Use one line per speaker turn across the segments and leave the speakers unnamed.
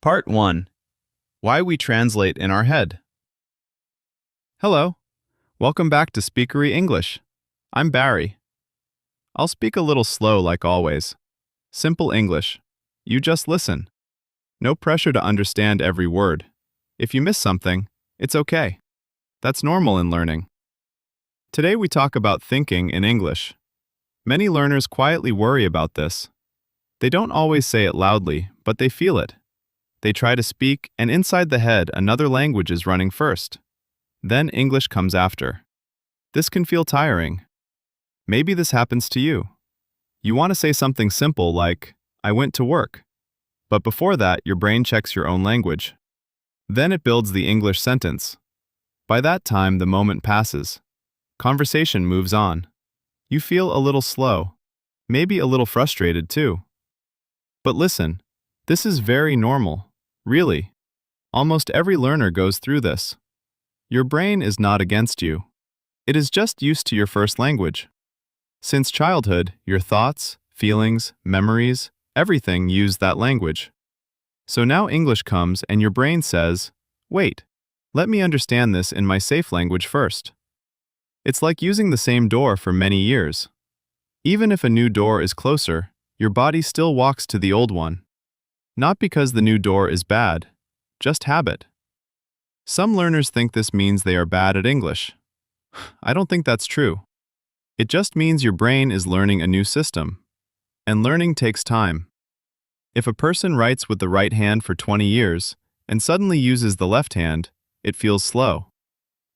Part 1. Why we translate in our head. Hello. Welcome back to Speakery English. I'm Barry. I'll speak a little slow like always. Simple English. You just listen. No pressure to understand every word. If you miss something, it's okay. That's normal in learning. Today we talk about thinking in English. Many learners quietly worry about this. They don't always say it loudly, but they feel it. They try to speak, and inside the head, another language is running first. Then English comes after. This can feel tiring. Maybe this happens to you. You want to say something simple like, I went to work. But before that, your brain checks your own language. Then it builds the English sentence. By that time, the moment passes. Conversation moves on. You feel a little slow, maybe a little frustrated too. But listen, this is very normal. Really. Almost every learner goes through this. Your brain is not against you. It is just used to your first language. Since childhood, your thoughts, feelings, memories, everything use that language. So now English comes and your brain says, wait, let me understand this in my safe language first. It's like using the same door for many years. Even if a new door is closer, your body still walks to the old one. Not because the new door is bad, just habit. Some learners think this means they are bad at English. I don't think that's true. It just means your brain is learning a new system. And learning takes time. If a person writes with the right hand for 20 years and suddenly uses the left hand, it feels slow.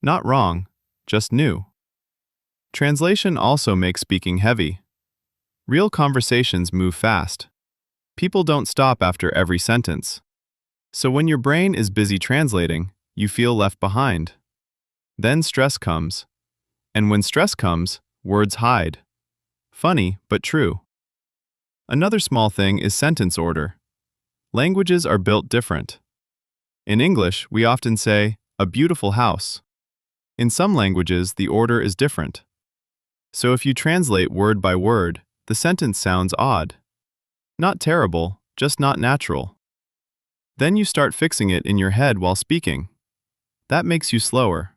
Not wrong, just new. Translation also makes speaking heavy. Real conversations move fast. People don't stop after every sentence. So when your brain is busy translating, you feel left behind. Then stress comes. And when stress comes, words hide. Funny, but true. Another small thing is sentence order. Languages are built different. In English, we often say, a beautiful house. In some languages, the order is different. So if you translate word by word, the sentence sounds odd. Not terrible, just not natural. Then you start fixing it in your head while speaking. That makes you slower.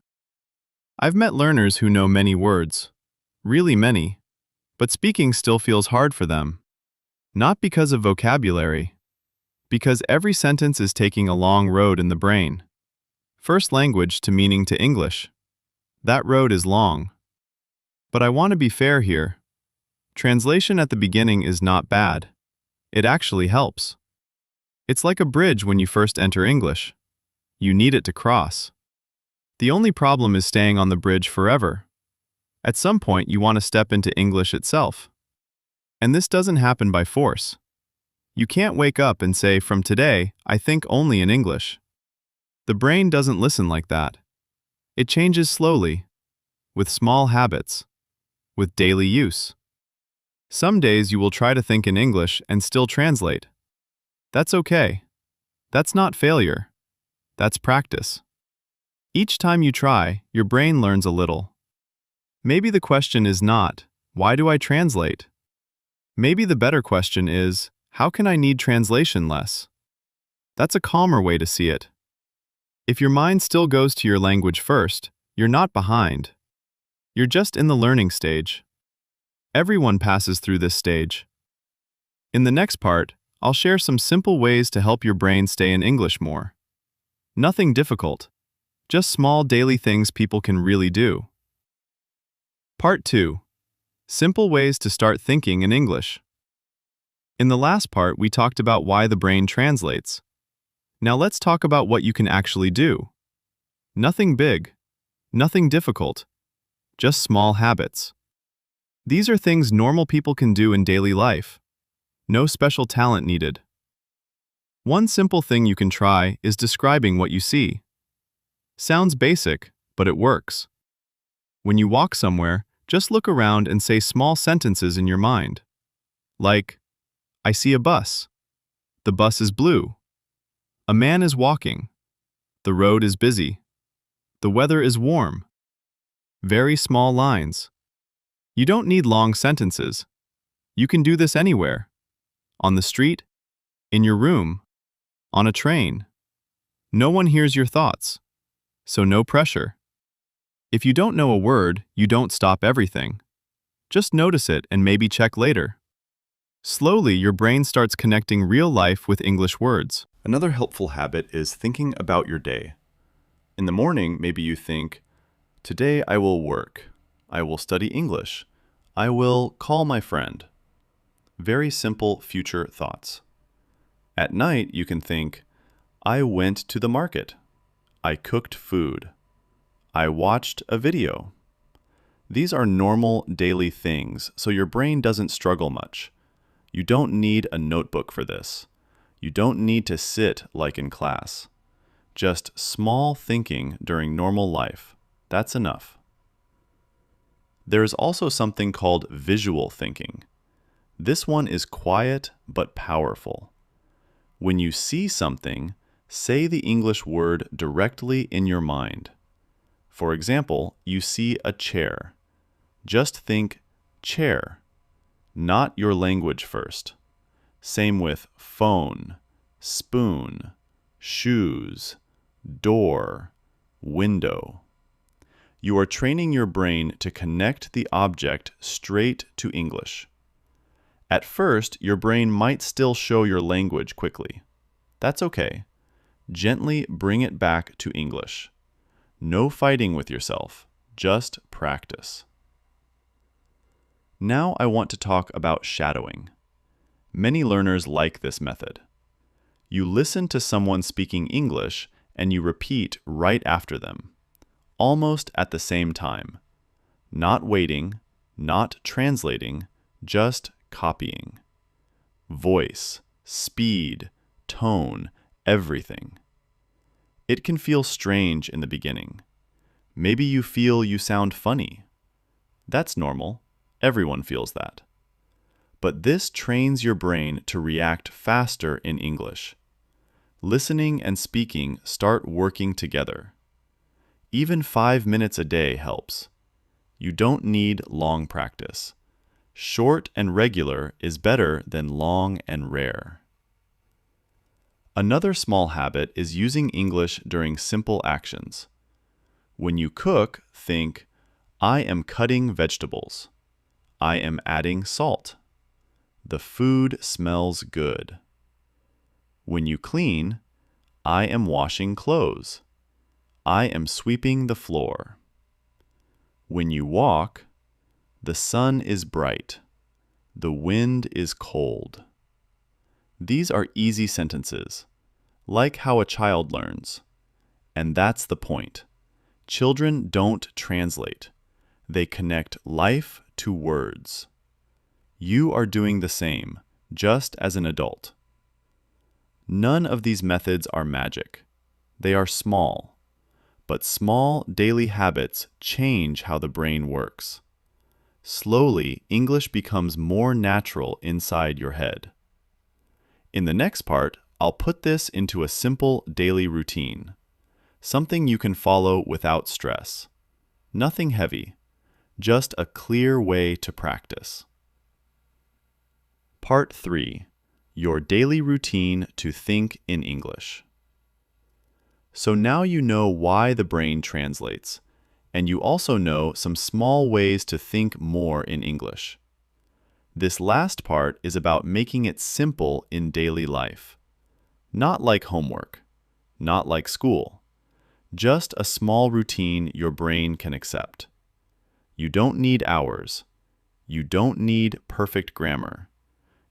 I've met learners who know many words, really many, but speaking still feels hard for them. Not because of vocabulary, because every sentence is taking a long road in the brain. First language to meaning to English. That road is long. But I want to be fair here. Translation at the beginning is not bad. It actually helps. It's like a bridge when you first enter English. You need it to cross. The only problem is staying on the bridge forever. At some point, you want to step into English itself. And this doesn't happen by force. You can't wake up and say, from today, I think only in English. The brain doesn't listen like that. It changes slowly, with small habits, with daily use. Some days you will try to think in English and still translate. That's okay. That's not failure. That's practice. Each time you try, your brain learns a little. Maybe the question is not, why do I translate? Maybe the better question is, how can I need translation less? That's a calmer way to see it. If your mind still goes to your language first, you're not behind. You're just in the learning stage. Everyone passes through this stage. In the next part, I'll share some simple ways to help your brain stay in English more. Nothing difficult, just small daily things people can really do. Part 2. Simple ways to start thinking in English. In the last part, we talked about why the brain translates. Now let's talk about what you can actually do. Nothing big, nothing difficult, just small habits. These are things normal people can do in daily life. No special talent needed. One simple thing you can try is describing what you see. Sounds basic, but it works. When you walk somewhere, just look around and say small sentences in your mind. Like, I see a bus. The bus is blue. A man is walking. The road is busy. The weather is warm. Very small lines. You don't need long sentences. You can do this anywhere. On the street, in your room, On a train. No one hears your thoughts, so no pressure. If you don't know a word, you don't stop everything. Just notice it and maybe check later. Slowly, your brain starts connecting real life with English words.
Another helpful habit is thinking about your day. In the morning, maybe you think, today I will work. I will study English. I will call my friend. Very simple future thoughts. At night, you can think, I went to the market. I cooked food. I watched a video. These are normal daily things, so your brain doesn't struggle much. You don't need a notebook for this. You don't need to sit like in class. Just small thinking during normal life. That's enough. There is also something called visual thinking. This one is quiet but powerful. When you see something, say the English word directly in your mind. For example, you see a chair. Just think chair, not your language first. Same with phone, spoon, shoes, door, window. You are training your brain to connect the object straight to English. At first, your brain might still show your language quickly. That's okay. Gently bring it back to English. No fighting with yourself, just practice. Now I want to talk about shadowing. Many learners like this method. You listen to someone speaking English and you repeat right after them, almost at the same time. Not waiting, not translating, just copying. Voice, speed, tone, everything. It can feel strange in the beginning. Maybe you feel you sound funny. That's normal. Everyone feels that. But this trains your brain to react faster in English. Listening and speaking start working together. Even 5 minutes a day helps. You don't need long practice. Short and regular is better than long and rare. Another small habit is using English during simple actions. When you cook, think, I am cutting vegetables. I am adding salt. The food smells good. When you clean, I am washing clothes. I am sweeping the floor. When you walk, the sun is bright. The wind is cold. These are easy sentences, like how a child learns. And that's the point. Children don't translate. They connect life to words. You are doing the same, just as an adult. None of these methods are magic. They are small. But small daily habits change how the brain works. Slowly, English becomes more natural inside your head. In the next part, I'll put this into a simple daily routine. Something you can follow without stress. Nothing heavy. Just a clear way to practice. Part 3. Your daily routine to think in English. So now you know why the brain translates, and you also know some small ways to think more in English. This last part is about making it simple in daily life. Not like homework, not like school. Just a small routine your brain can accept. You don't need hours. You don't need perfect grammar.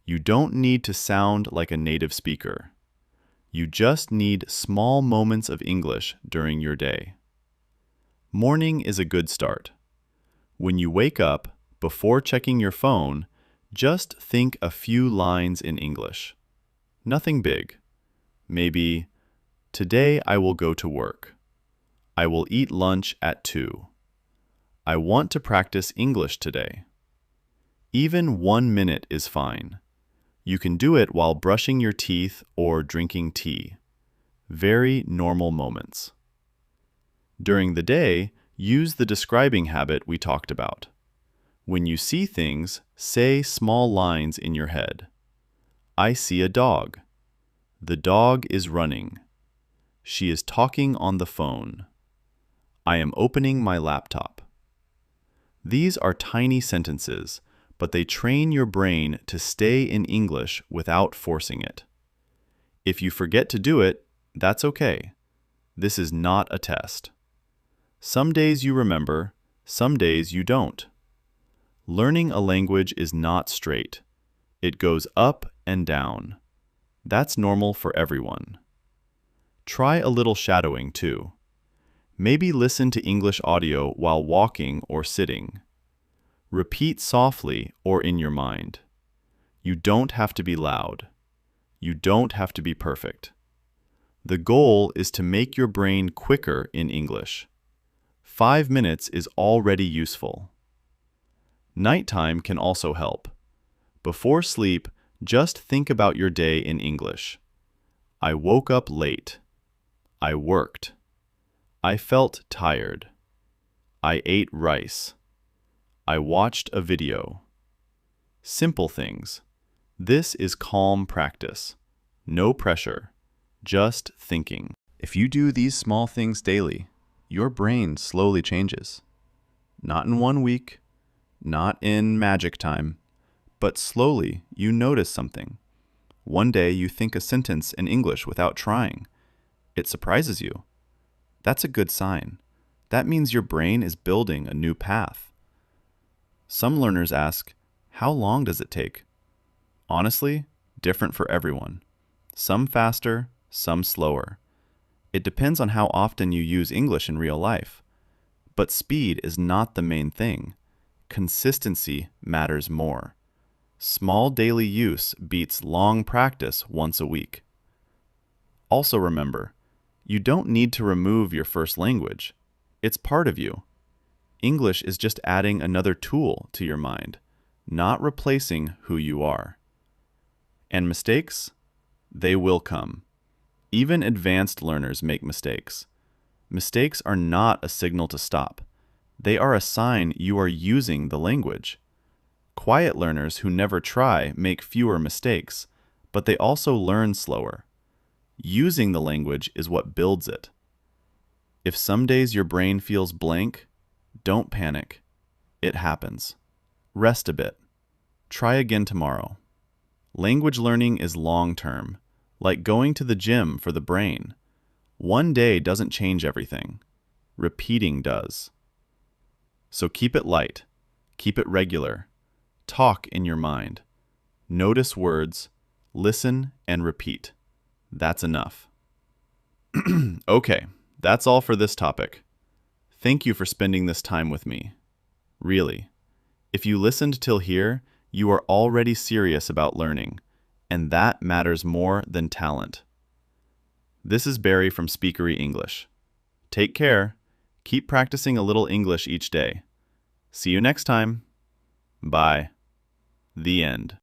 You don't need to sound like a native speaker. You just need small moments of English during your day. Morning is a good start. When you wake up, before checking your phone, just think a few lines in English. Nothing big. Maybe, today I will go to work. I will eat lunch at 2. I want to practice English today. Even 1 minute is fine. You can do it while brushing your teeth or drinking tea. Very normal moments. During the day, use the describing habit we talked about. When you see things, say small lines in your head. I see a dog. The dog is running. She is talking on the phone. I am opening my laptop. These are tiny sentences, but they train your brain to stay in English without forcing it. If you forget to do it, that's okay. This is not a test. Some days you remember, some days you don't. Learning a language is not straight. It goes up and down. That's normal for everyone. Try a little shadowing too. Maybe listen to English audio while walking or sitting. Repeat softly or in your mind. You don't have to be loud. You don't have to be perfect. The goal is to make your brain quicker in English. 5 minutes is already useful. Nighttime can also help. Before sleep, just think about your day in English. I woke up late. I worked. I felt tired. I ate rice. I watched a video. Simple things. This is calm practice. No pressure. Just thinking. If you do these small things daily, your brain slowly changes. Not in 1 week, not in magic time, but slowly you notice something. One day you think a sentence in English without trying. It surprises you. That's a good sign. That means your brain is building a new path. Some learners ask, how long does it take? Honestly, different for everyone. Some faster, some slower. It depends on how often you use English in real life. But speed is not the main thing. Consistency matters more. Small daily use beats long practice once a week. Also remember, you don't need to remove your first language. It's part of you. English is just adding another tool to your mind, not replacing who you are. And mistakes? They will come. Even advanced learners make mistakes. Mistakes are not a signal to stop. They are a sign you are using the language. Quiet learners who never try make fewer mistakes, but they also learn slower. Using the language is what builds it. If some days your brain feels blank, don't panic. It happens. Rest a bit. Try again tomorrow. Language learning is long-term, like going to the gym for the brain. One day doesn't change everything. Repeating does. So keep it light. Keep it regular. Talk in your mind. Notice words. Listen and repeat. That's enough. Okay, that's all for this topic. Thank you for spending this time with me. Really. If you listened till here, you are already serious about learning, and that matters more than talent. This is Barry from Speakery English. Take care. Keep practicing a little English each day. See you next time. Bye. The end.